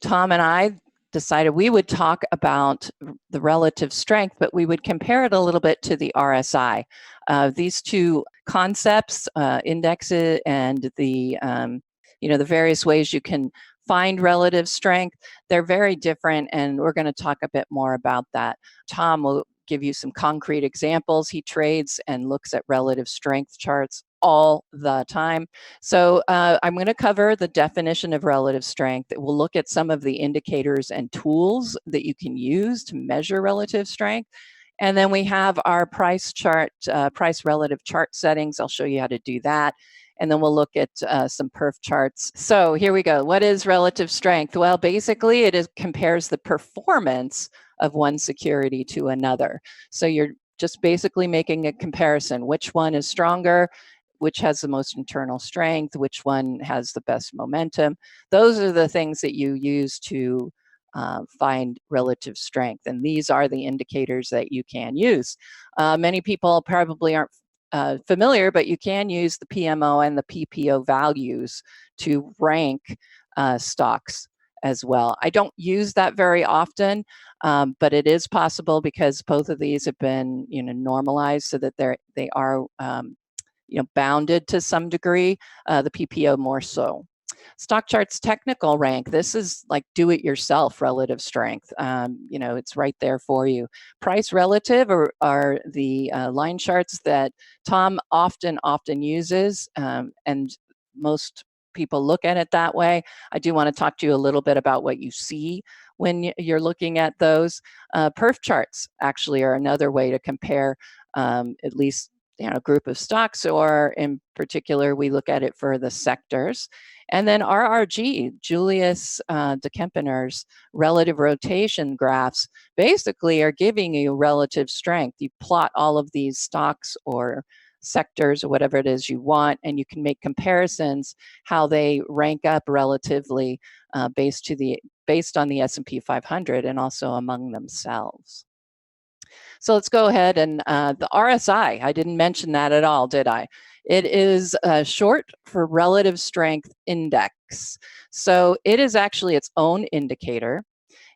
Tom and I decided we would talk about the relative strength, but we would compare it a little bit to the RSI. These two concepts, indexes, and the the various ways you can find relative strength, they're very different, and we're going to talk a bit more about that. Tom will give you some concrete examples. He trades and looks at relative strength charts all the time. So I'm going to cover the definition of relative strength. We'll look at some of the indicators and tools that you can use to measure relative strength. And then we have our price chart, price relative chart settings. I'll show you how to do that. And then we'll look at some PerfCharts. So here we go. What is relative strength? Well, basically it compares the performance of one security to another. So you're just basically making a comparison. Which one is stronger? Which has the most internal strength? Which one has the best momentum? Those are the things that you use to find relative strength. And these are the indicators that you can use. Many people probably aren't familiar, but you can use the PMO and the PPO values to rank stocks as well. I don't use that very often, but it is possible because both of these have been normalized so that they are bounded to some degree, the PPO more so. StockCharts technical rank, this is like do-it-yourself relative strength. It's right there for you. Price relative are the line charts that Tom often uses, and most people look at it that way. I do want to talk to you a little bit about what you see when you're looking at those. PerfCharts actually are another way to compare at least a group of stocks, or in particular, we look at it for the sectors. And then RRG, Julius de Kempener's relative rotation graphs, basically are giving you relative strength. You plot all of these stocks or sectors or whatever it is you want, and you can make comparisons how they rank up relatively based on the S&P 500 and also among themselves. So let's go ahead and the RSI, I didn't mention that at all, did I? It is short for Relative Strength Index. So it is actually its own indicator.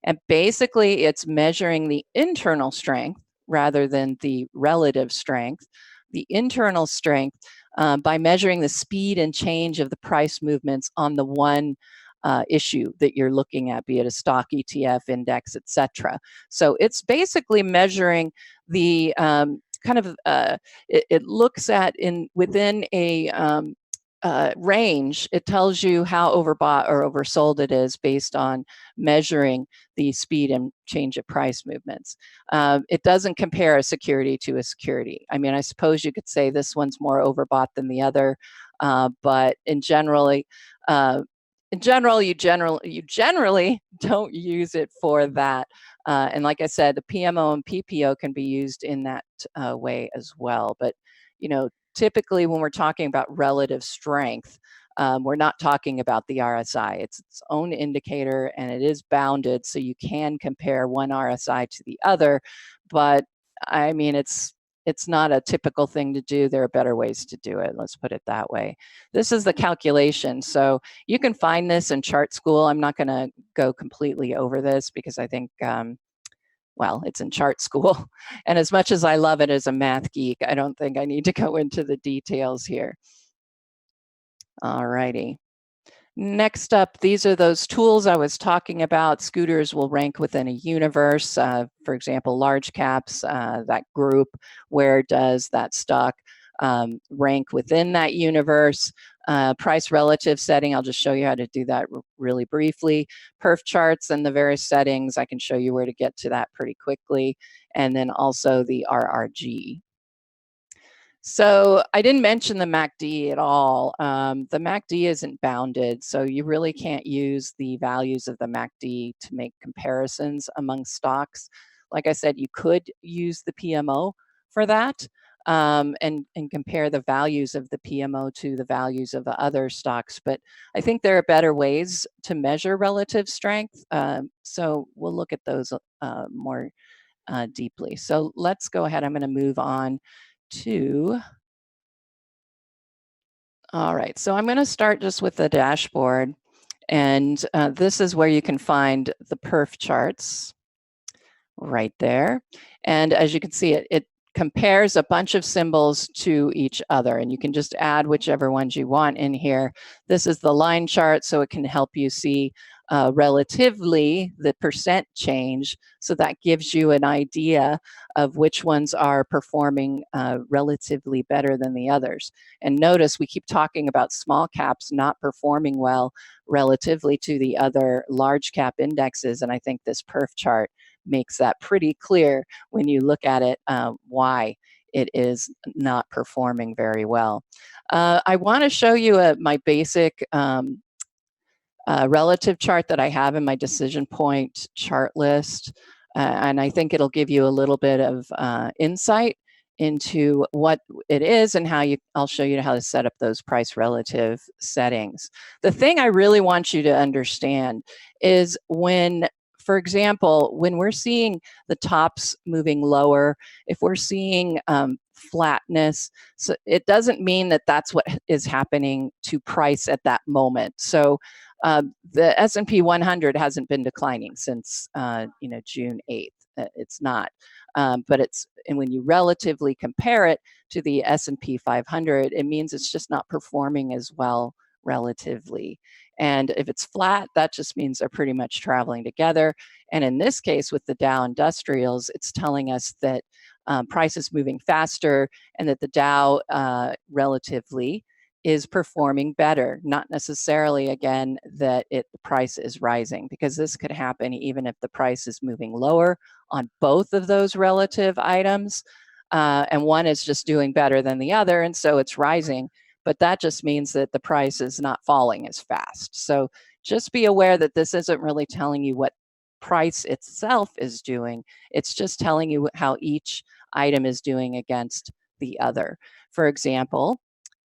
And basically, it's measuring the internal strength rather than the relative strength. The internal strength by measuring the speed and change of the price movements on the one issue that you're looking at, be it a stock, ETF, index, etc. So it's basically measuring the it looks at within a range. It tells you how overbought or oversold it is based on measuring the speed and change of price movements. It doesn't compare a security to a security. I mean, I suppose you could say this one's more overbought than the other, but in general, you generally don't use it for that. And like I said, the PMO and PPO can be used in that way as well. But, typically when we're talking about relative strength, we're not talking about the RSI. It's its own indicator, and it is bounded, so you can compare one RSI to the other. But, I mean, it's not a typical thing to do. There are better ways to do it. Let's put it that way. This is the calculation. So you can find this in Chart School. I'm not going to go completely over this because I think, it's in Chart School. And as much as I love it as a math geek, I don't think I need to go into the details here. All righty. Next up, these are those tools I was talking about. Scooters will rank within a universe. For example, large caps, that group, where does that stock rank within that universe? Price relative setting, I'll just show you how to do that really briefly. PerfCharts and the various settings, I can show you where to get to that pretty quickly. And then also the RRG. So I didn't mention the MACD at all. The MACD isn't bounded, so you really can't use the values of the MACD to make comparisons among stocks. Like I said, you could use the PMO for that and compare the values of the PMO to the values of the other stocks. But I think there are better ways to measure relative strength. So we'll look at those more deeply. So let's go ahead. I'm going to move on all right, so I'm going to start just with the dashboard. And this is where you can find the PerfCharts right there. And as you can see, it compares a bunch of symbols to each other, and you can just add whichever ones you want in here. This is the line chart, so it can help you see relatively the percent change. So that gives you an idea of which ones are performing relatively better than the others. And notice we keep talking about small caps not performing well relatively to the other large cap indexes. And I think this perf chart makes that pretty clear when you look at it, why it is not performing very well. I want to show you my basic relative chart that I have in my decision point chart list. And I think it'll give you a little bit of insight into what it is and how I'll show you how to set up those price relative settings. The thing I really want you to understand is for example, when we're seeing the tops moving lower, if we're seeing flatness, so it doesn't mean that that's what is happening to price at that moment. So the S&P 100 hasn't been declining since June 8th. It's not, but and when you relatively compare it to the S&P 500, it means it's just not performing as well relatively. And if it's flat, that just means they're pretty much traveling together. And in this case, with the Dow Industrials, it's telling us that price is moving faster and that the Dow relatively is performing better, not necessarily, again, that the price is rising, because this could happen even if the price is moving lower on both of those relative items, and one is just doing better than the other, and so it's rising, but that just means that the price is not falling as fast. So just be aware that this isn't really telling you what price itself is doing. It's just telling you how each item is doing against the other. For example,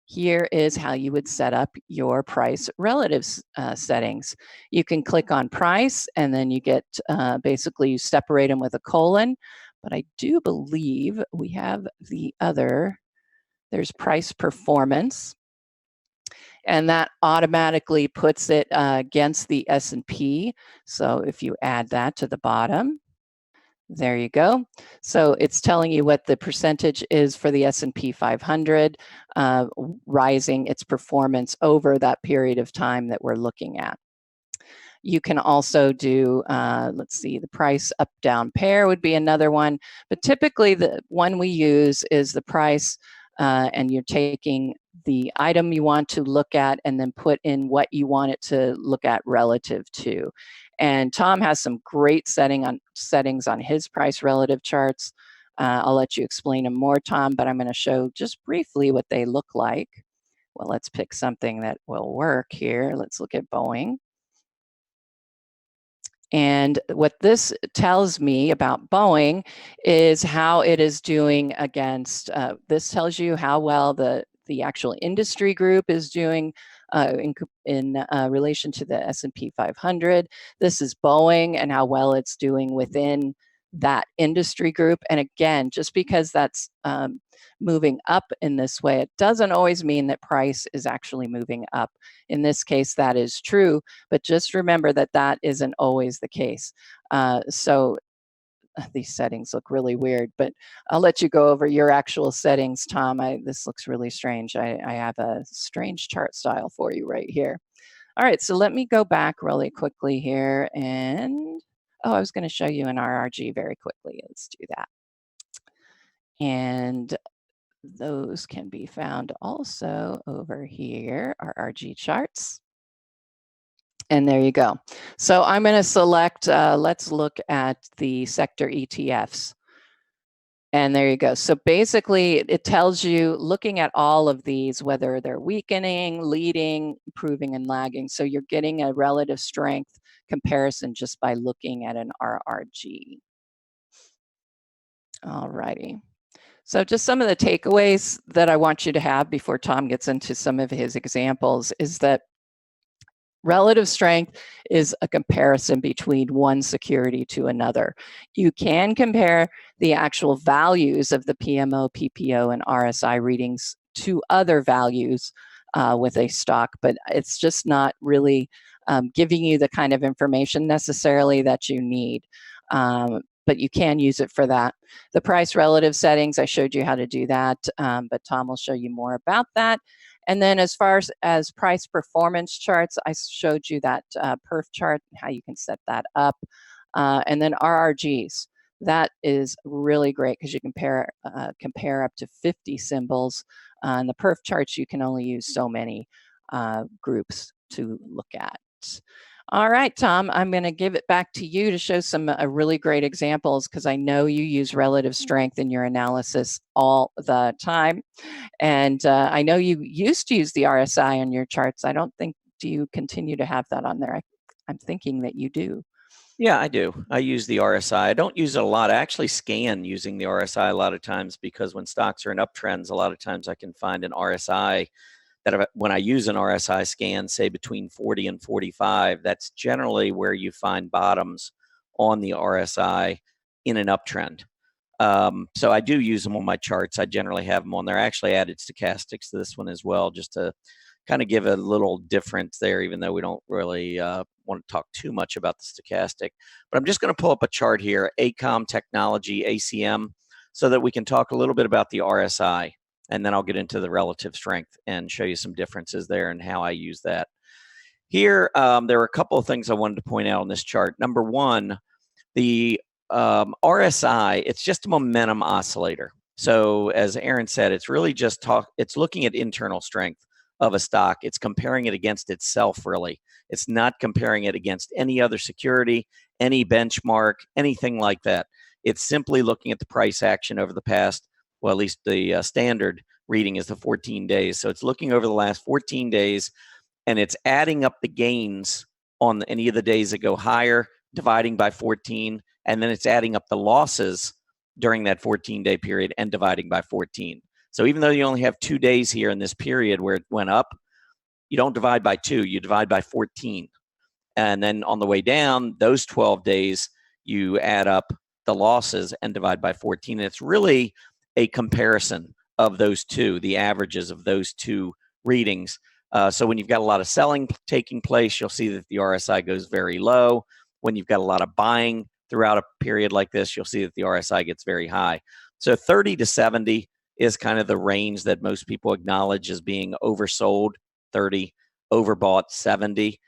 here is how you would set up your price relative settings. You can click on price, and then you get basically you separate them with a colon. But I do believe we have the other. There's price performance, and that automatically puts it against the S&P. So if you add that to the bottom, there you go. So it's telling you what the percentage is for the S&P 500, rising its performance over that period of time that we're looking at. You can also do, let's see, the price up-down pair would be another one. But typically the one we use is the price, and you're taking the item you want to look at and then put in what you want it to look at relative to. And Tom has some great settings on his price relative charts. I'll let you explain them more, Tom, but I'm going to show just briefly what they look like. Well, let's pick something that will work here. Let's look at Boeing. And what this tells me about Boeing is how it is doing against, this tells you how well the actual industry group is doing in relation to the S&P 500. This is Boeing and how well it's doing within that industry group. And again, just because that's moving up in this way, it doesn't always mean that price is actually moving up. In this case, that is true, but just remember that that isn't always the case. So these settings look really weird, but I'll let you go over your actual settings, Tom. This looks really strange. I have a strange chart style for you right here. All right, so let me go back really quickly here and, I was going to show you an RRG very quickly. Let's do that. And those can be found also over here, RRG charts. And there you go. So I'm going to select, let's look at the sector ETFs. And there you go. So basically, it tells you, looking at all of these, whether they're weakening, leading, improving, and lagging. So you're getting a relative strength comparison just by looking at an RRG. All righty. So just some of the takeaways that I want you to have before Tom gets into some of his examples is that relative strength is a comparison between one security to another. You can compare the actual values of the PMO, PPO, and RSI readings to other values with a stock, but it's just not really giving you the kind of information necessarily that you need. But you can use it for that. The price relative settings, I showed you how to do that, but Tom will show you more about that. And then as far as price performance charts, I showed you that perf chart, how you can set that up. And then RRGs. That is really great because you compare up to 50 symbols. In the perf charts, you can only use so many groups to look at. All right, Tom, I'm going to give it back to you to show some really great examples because I know you use relative strength in your analysis all the time. And I know you used to use the RSI on your charts. I don't think, do you continue to have that on there? I'm thinking that you do. Yeah, I do. I use the RSI. I don't use it a lot. I actually scan using the RSI a lot of times because when stocks are in uptrends, a lot of times I can find an RSI that when I use an RSI scan, say between 40 and 45, that's generally where you find bottoms on the RSI in an uptrend. So I do use them on my charts. I generally have them on there. I actually added stochastics to this one as well, just to kind of give a little difference there, even though we don't really want to talk too much about the stochastic. But I'm just going to pull up a chart here, ACOM Technology, ACM, so that we can talk a little bit about the RSI. And then I'll get into the relative strength and show you some differences there and how I use that. Here, there are a couple of things I wanted to point out on this chart. Number one, the RSI, it's just a momentum oscillator. So as Erin said, it's really just it's looking at internal strength of a stock. It's comparing it against itself, really. It's not comparing it against any other security, any benchmark, anything like that. It's simply looking at the price action over the past, well, at least the standard reading is the 14 days. So it's looking over the last 14 days, and it's adding up the gains on any of the days that go higher, dividing by 14, and then it's adding up the losses during that 14-day period and dividing by 14. So even though you only have 2 days here in this period where it went up, you don't divide by 2, you divide by 14. And then on the way down, those 12 days, you add up the losses and divide by 14. And it's really a comparison of those two, the averages of those two readings. So when you've got a lot of selling taking place, you'll see that the RSI goes very low. When you've got a lot of buying throughout a period like this, you'll see that the RSI gets very high. So 30 to 70 is kind of the range that most people acknowledge as being oversold, 30, overbought, 70.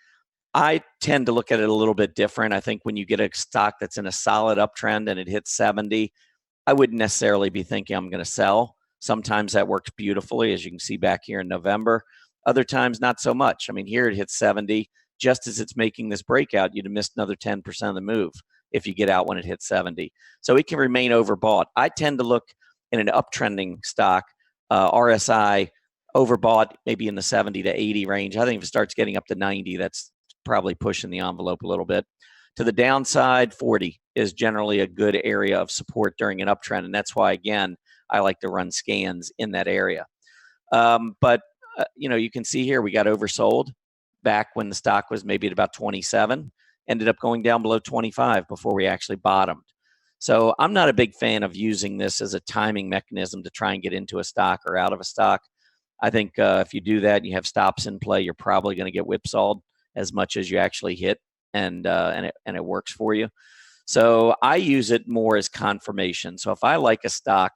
I tend to look at it a little bit different. I think when you get a stock that's in a solid uptrend and it hits 70, I wouldn't necessarily be thinking I'm going to sell. Sometimes that works beautifully, as you can see back here in November. Other times, not so much. I mean, here it hits 70. Just as it's making this breakout, you'd have missed another 10% of the move if you get out when it hits 70. So it can remain overbought. I tend to look in an uptrending stock, RSI overbought maybe in the 70 to 80 range. I think if it starts getting up to 90, that's probably pushing the envelope a little bit. To the downside, 40 is generally a good area of support during an uptrend. And that's why, again, I like to run scans in that area. But you can see here we got oversold back when the stock was maybe at about 27, ended up going down below 25 before we actually bottomed. So I'm not a big fan of using this as a timing mechanism to try and get into a stock or out of a stock. I think if you do that and you have stops in play, you're probably going to get whipsawed as much as you actually hit, and it works for you. So I use it more as confirmation. So if I like a stock,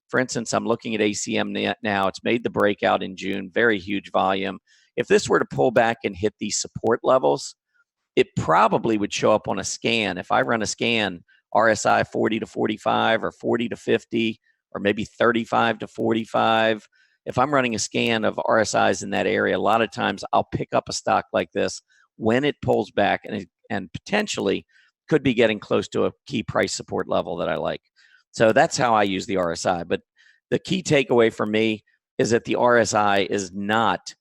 for instance, I'm looking at ACM now. It's made the breakout in June, very huge volume. If this were to pull back and hit these support levels, it probably would show up on a scan. If I run a scan, RSI 40 to 45 or 40 to 50 or maybe 35 to 45, if I'm running a scan of RSIs in that area, a lot of times I'll pick up a stock like this when it pulls back and potentially could be getting close to a key price support level that I like. So that's how I use the RSI. But the key takeaway for me is that the RSI is not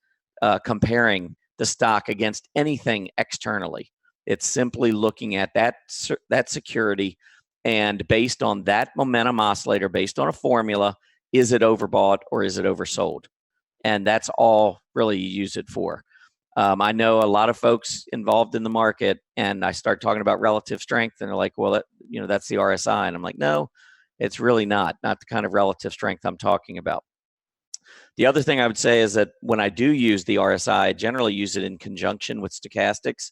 comparing the stock against anything externally. It's simply looking at that security, and based on that momentum oscillator, based on a formula, is it overbought or is it oversold? And that's all really you use it for. I know a lot of folks involved in the market, and I start talking about relative strength, and they're like, well, that's the RSI. And I'm like, no, it's really not the kind of relative strength I'm talking about. The other thing I would say is that when I do use the RSI, I generally use it in conjunction with stochastics,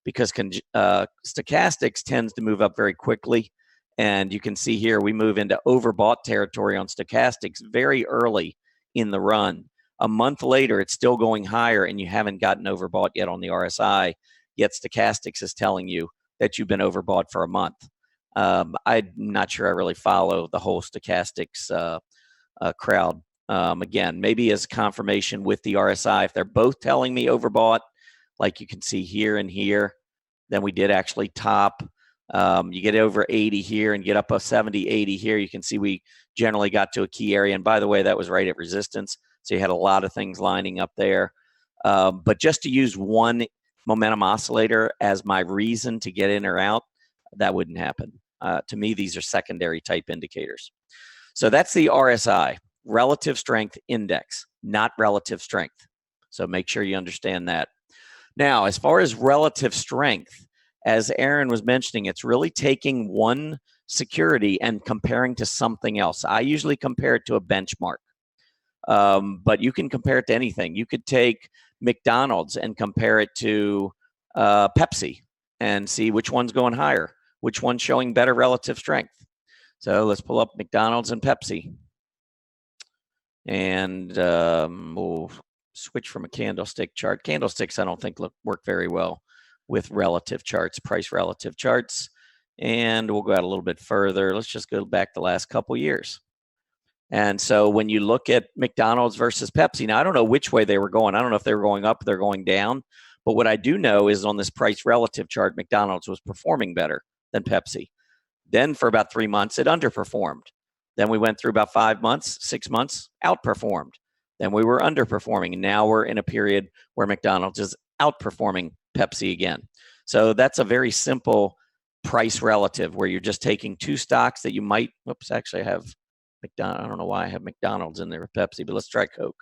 because stochastics tends to move up very quickly. And you can see here, we move into overbought territory on stochastics very early in the run. A month later, it's still going higher and you haven't gotten overbought yet on the RSI, yet stochastics is telling you that you've been overbought for a month. I'm not sure I really follow the whole stochastics crowd. Again, maybe as confirmation with the RSI, if they're both telling me overbought, like you can see here and here, then we did actually top. You get over 80 here and get up a 70, 80 here. You can see we generally got to a key area. And by the way, that was right at resistance. So you had a lot of things lining up there. But just to use one momentum oscillator as my reason to get in or out, that wouldn't happen. To me, these are secondary type indicators. So that's the RSI, Relative Strength Index, not relative strength. So make sure you understand that. Now, as far as relative strength, as Erin was mentioning, it's really taking one security and comparing to something else. I usually compare it to a benchmark, but you can compare it to anything. You could take McDonald's and compare it to Pepsi and see which one's going higher, which one's showing better relative strength. So let's pull up McDonald's and Pepsi. And we'll switch from a candlestick chart. Candlesticks, I don't think work very well with relative charts, price relative charts. And we'll go out a little bit further. Let's just go back the last couple years. And so when you look at McDonald's versus Pepsi, now I don't know which way they were going. I don't know if they were going up or they're going down. But what I do know is on this price relative chart, McDonald's was performing better than Pepsi. Then for about 3 months, it underperformed. Then we went through about 5 months, 6 months, outperformed. Then we were underperforming. And now we're in a period where McDonald's is outperforming Pepsi again. So that's a very simple price relative where you're just taking two stocks that you might, whoops, actually I have McDonald's. I don't know why I have McDonald's in there with Pepsi, but let's try Coke.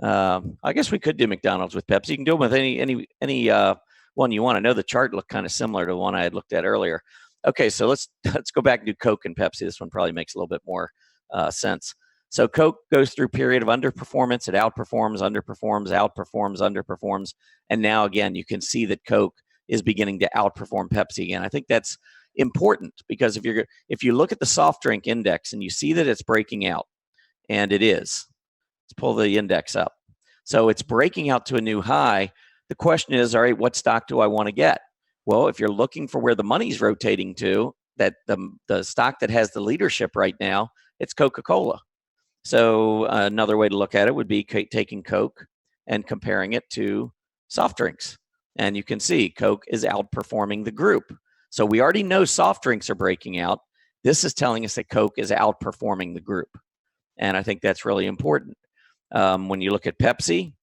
I guess we could do McDonald's with Pepsi. You can do it with any one you want. I know the chart looked kind of similar to the one I had looked at earlier. Okay, so let's go back and do Coke and Pepsi. This one probably makes a little bit more sense. So Coke goes through a period of underperformance. It outperforms, underperforms, outperforms, underperforms. And now, again, you can see that Coke is beginning to outperform Pepsi again. I think that's important because if you look at the soft drink index and you see that it's breaking out, and it is, let's pull the index up. So it's breaking out to a new high. The question is, all right, what stock do I want to get? Well, if you're looking for where the money's rotating to, that the stock that has the leadership right now, it's Coca-Cola. So another way to look at it would be taking Coke and comparing it to soft drinks. And you can see Coke is outperforming the group. So we already know soft drinks are breaking out. This is telling us that Coke is outperforming the group. And I think that's really important. When you look at Pepsi,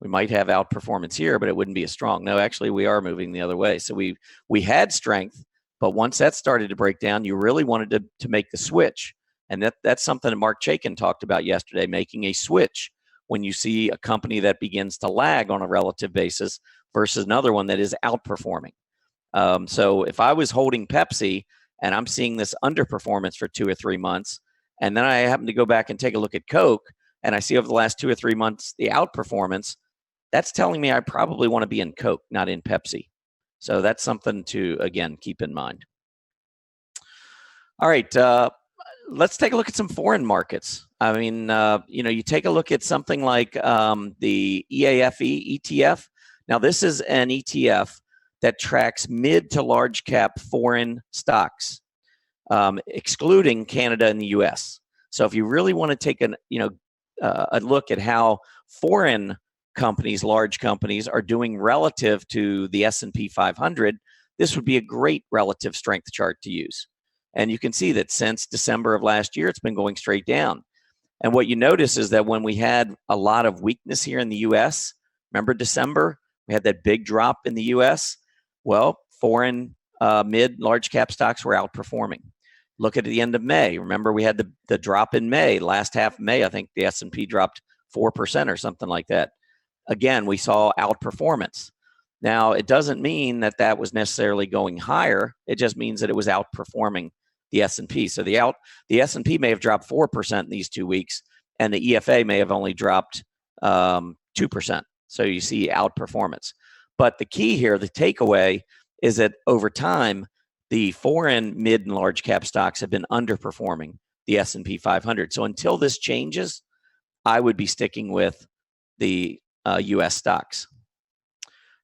we might have outperformance here, but it wouldn't be as strong. No, actually, we are moving the other way. So we had strength, but once that started to break down, you really wanted to make the switch. And that's something that Mark Chaikin talked about yesterday, making a switch when you see a company that begins to lag on a relative basis versus another one that is outperforming. So if I was holding Pepsi and I'm seeing this underperformance for 2 or 3 months, and then I happen to go back and take a look at Coke, and I see over the last 2 or 3 months the outperformance, that's telling me I probably want to be in Coke, not in Pepsi. So that's something to, again, keep in mind. All right, let's take a look at some foreign markets. I mean, you take a look at something like the EAFE ETF. Now, this is an ETF that tracks mid to large cap foreign stocks, excluding Canada and the US. So if you really want to take a look at how foreign companies, large companies, are doing relative to the S&P 500, this would be a great relative strength chart to use. And you can see that since December of last year, it's been going straight down. And what you notice is that when we had a lot of weakness here in the US, remember December, we had that big drop in the US. Well, foreign mid, large cap stocks were outperforming. Look at the end of May. Remember, we had the drop in May. Last half of May, I think the S&P dropped 4% or something like that. Again, we saw outperformance. Now, it doesn't mean that that was necessarily going higher. It just means that it was outperforming the S&P. So the S&P may have dropped 4% in these 2 weeks, and the EFA may have only dropped 2%. So you see outperformance. But the key here, the takeaway, is that over time, the foreign mid and large cap stocks have been underperforming the S&P 500. So until this changes, I would be sticking with the US stocks.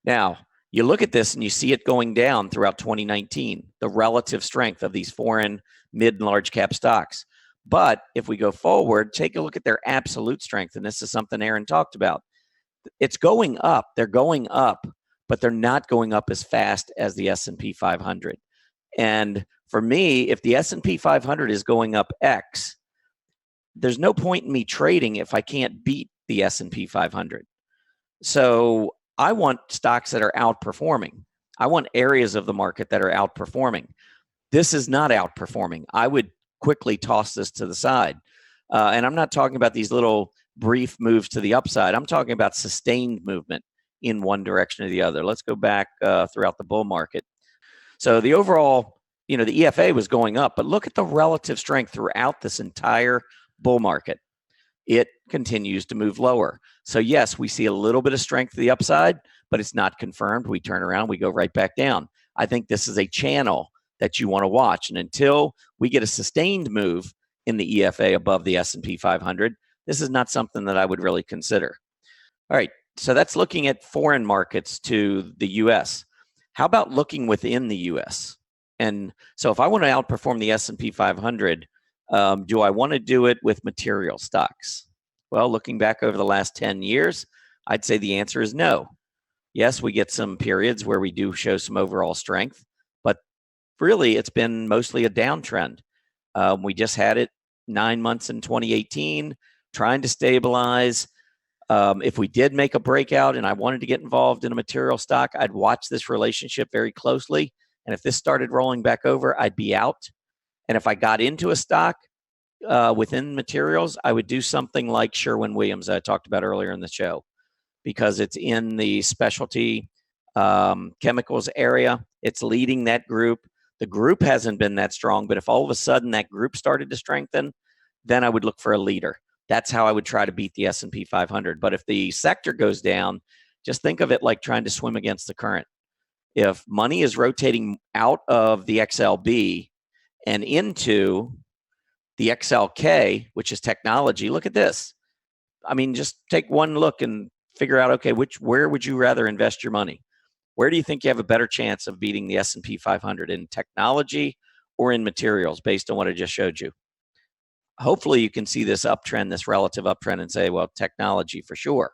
Now, you look at this and you see it going down throughout 2019, the relative strength of these foreign mid and large cap stocks. But if we go forward, take a look at their absolute strength. And this is something Erin talked about. It's going up. They're going up, but they're not going up as fast as the S&P 500. And for me, if the S&P 500 is going up X, there's no point in me trading if I can't beat the S&P 500. So I want stocks that are outperforming. I want areas of the market that are outperforming. This is not outperforming. I would quickly toss this to the side. And I'm not talking about these little brief moves to the upside. I'm talking about sustained movement in one direction or the other. Let's go back throughout the bull market. So the overall, the EFA was going up, but look at the relative strength throughout this entire bull market. It continues to move lower. So yes, we see a little bit of strength to the upside, but it's not confirmed. We turn around, we go right back down. I think this is a channel that you want to watch. And until we get a sustained move in the EFA above the S&P 500, this is not something that I would really consider. All right, so that's looking at foreign markets to the US. How about looking within the US? And so if I want to outperform the S&P 500, do I want to do it with material stocks? Well, looking back over the last 10 years, I'd say the answer is no. Yes, we get some periods where we do show some overall strength, but really it's been mostly a downtrend. We just had it 9 months in 2018, trying to stabilize. If we did make a breakout and I wanted to get involved in a material stock, I'd watch this relationship very closely. And if this started rolling back over, I'd be out. And if I got into a stock within materials, I would do something like Sherwin-Williams I talked about earlier in the show, because it's in the specialty chemicals area. It's leading that group. The group hasn't been that strong, but if all of a sudden that group started to strengthen, then I would look for a leader. That's how I would try to beat the S&P 500. But if the sector goes down, just think of it like trying to swim against the current. If money is rotating out of the XLB and into the XLK, which is technology, look at this. I mean, just take one look and figure out, okay, where would you rather invest your money? Where do you think you have a better chance of beating the S&P 500, in technology or in materials, based on what I just showed you? Hopefully you can see this uptrend, this relative uptrend, and say, well, technology for sure.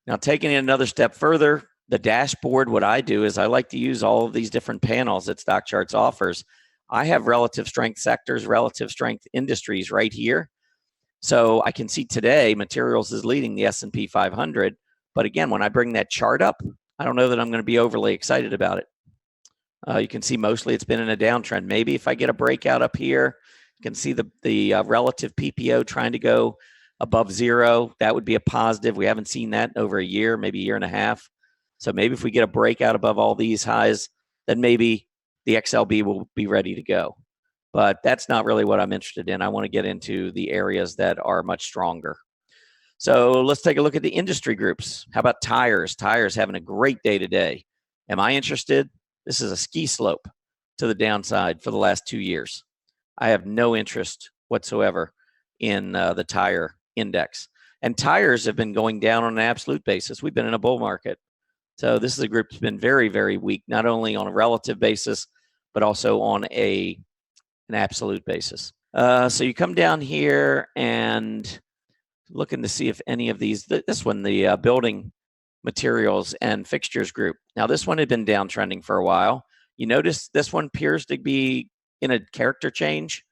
Now, taking it another step further, the dashboard, what I do is I like to use all of these different panels that StockCharts offers. I have relative strength sectors, relative strength industries right here. So I can see today materials is leading the S&P 500. But again, when I bring that chart up, I don't know that I'm going to be overly excited about it. You can see mostly it's been in a downtrend. Maybe if I get a breakout up here, you can see the relative PPO trying to go above zero. That would be a positive. We haven't seen that in over a year, maybe a year and a half. So maybe if we get a breakout above all these highs, then maybe the XLB will be ready to go. But that's not really what I'm interested in. I want to get into the areas that are much stronger. So let's take a look at the industry groups. How about tires? Tires having a great day today. Am I interested? This is a ski slope to the downside for the last 2 years. I have no interest whatsoever in the tire index. And tires have been going down on an absolute basis. We've been in a bull market. So this is a group that's been very, very weak, not only on a relative basis, but also on an absolute basis. So you come down here and looking to see if any of these, this one, the building materials and fixtures group. Now, this one had been downtrending for a while. You notice this one appears to be in a character change.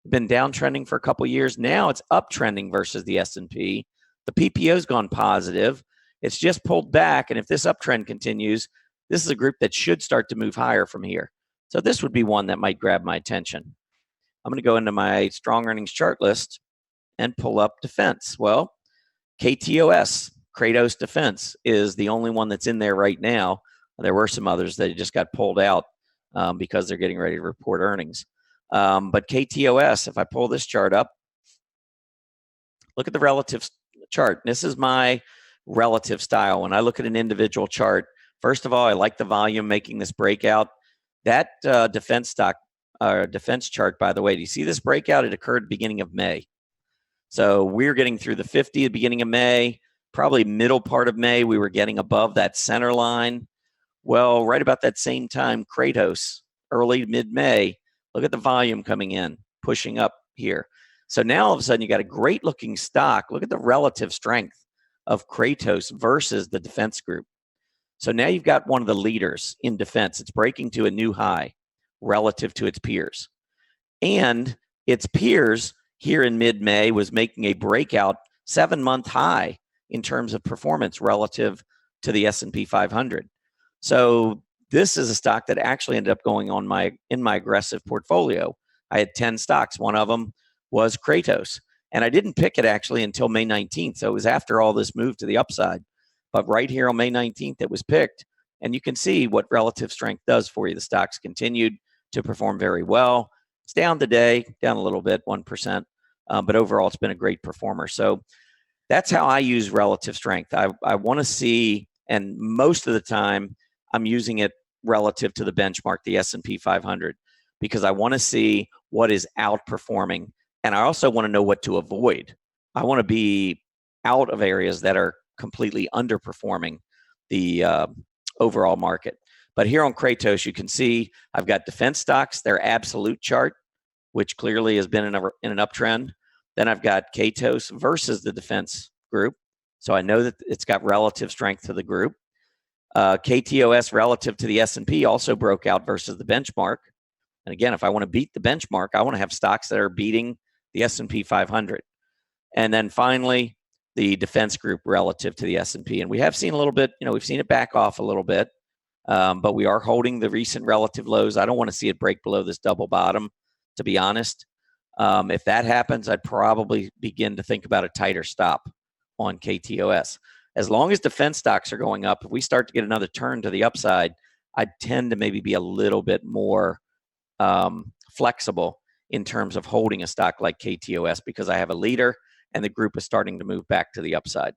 Been downtrending for a couple of years. Now it's uptrending versus the S&P. The PPO's gone positive. It's just pulled back. And if this uptrend continues, this is a group that should start to move higher from here. So this would be one that might grab my attention. I'm going to go into my strong earnings chart list and pull up defense. Well, KTOS, Kratos Defense, is the only one that's in there right now. There were some others that just got pulled out because they're getting ready to report earnings. But KTOS, if I pull this chart up, look at the relative chart. This is my relative style. When I look at an individual chart, first of all, I like the volume making this breakout. That defense chart, by the way, do you see this breakout? It occurred beginning of May. So we're getting through the 50 at the beginning of May, probably middle part of May, we were getting above that center line. Well, right about that same time, Kratos, early mid-May, look at the volume coming in, pushing up here. So now all of a sudden you got a great looking stock. Look at the relative strength of Kratos versus the defense group. So now you've got one of the leaders in defense. It's breaking to a new high relative to its peers. And its peers here in mid-May was making a breakout 7-month high in terms of performance relative to the S&P 500. So this is a stock that actually ended up going on in my aggressive portfolio. I had 10 stocks. One of them was Kratos. And I didn't pick it actually until May 19th. So it was after all this moved to the upside. But right here on May 19th, it was picked. And you can see what relative strength does for you. The stocks continued to perform very well. It's down today, down a little bit, 1%. But overall, it's been a great performer. So that's how I use relative strength. I want to see, and most of the time, I'm using it relative to the benchmark, the S&P 500, because I want to see what is outperforming. And I also want to know what to avoid. I want to be out of areas that are completely underperforming the overall market. But here on Kratos, you can see I've got defense stocks, their absolute chart, which clearly has been in an uptrend. Then I've got Kratos versus the defense group. So I know that it's got relative strength to the group. KTOS relative to the S&P also broke out versus the benchmark. And again, if I want to beat the benchmark, I want to have stocks that are beating the S&P 500. And then finally, the defense group relative to the S&P. And we have seen a little bit, we've seen it back off a little bit, but we are holding the recent relative lows. I don't want to see it break below this double bottom, to be honest. If that happens, I'd probably begin to think about a tighter stop on KTOS. As long as defense stocks are going up, if we start to get another turn to the upside, I tend to maybe be a little bit more flexible in terms of holding a stock like KTOS because I have a leader and the group is starting to move back to the upside.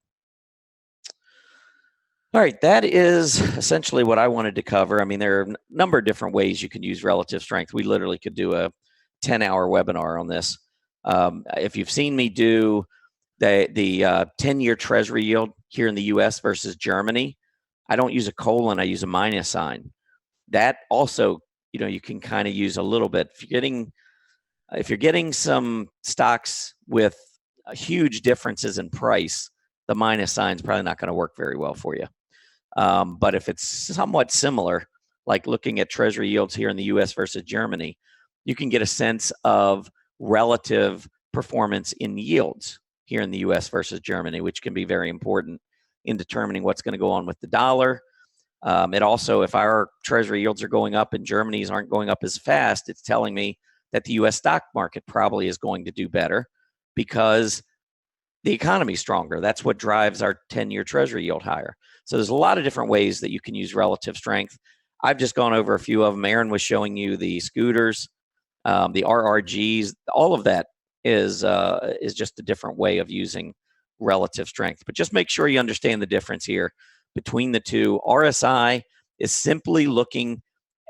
All right, that is essentially what I wanted to cover. I mean, there are a number of different ways you can use relative strength. We literally could do a 10-hour webinar on this. If you've seen me do the 10-year treasury yield here in the US versus Germany, I don't use a colon, I use a minus sign. That also, you can kind of use a little bit. If you're getting some stocks with huge differences in price, the minus sign is probably not going to work very well for you. But if it's somewhat similar, like looking at treasury yields here in the US versus Germany, you can get a sense of relative performance in yields here in the US versus Germany, which can be very important in determining what's going to go on with the dollar. It also, if our treasury yields are going up and Germany's aren't going up as fast, it's telling me that the US stock market probably is going to do better because the economy is stronger. That's what drives our 10-year treasury yield higher. So there's a lot of different ways that you can use relative strength. I've just gone over a few of them. Erin was showing you the scooters, the RRGs. All of that is just a different way of using relative strength. But just make sure you understand the difference here between the two. RSI is simply looking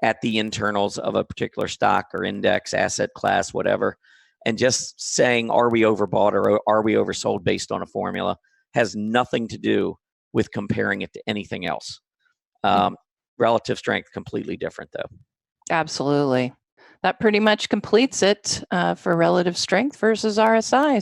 at the internals of a particular stock or index, asset class, whatever, and just saying, are we overbought or are we oversold based on a formula, has nothing to do with comparing it to anything else. Relative strength, completely different though. Absolutely. That pretty much completes it for relative strength versus RSI.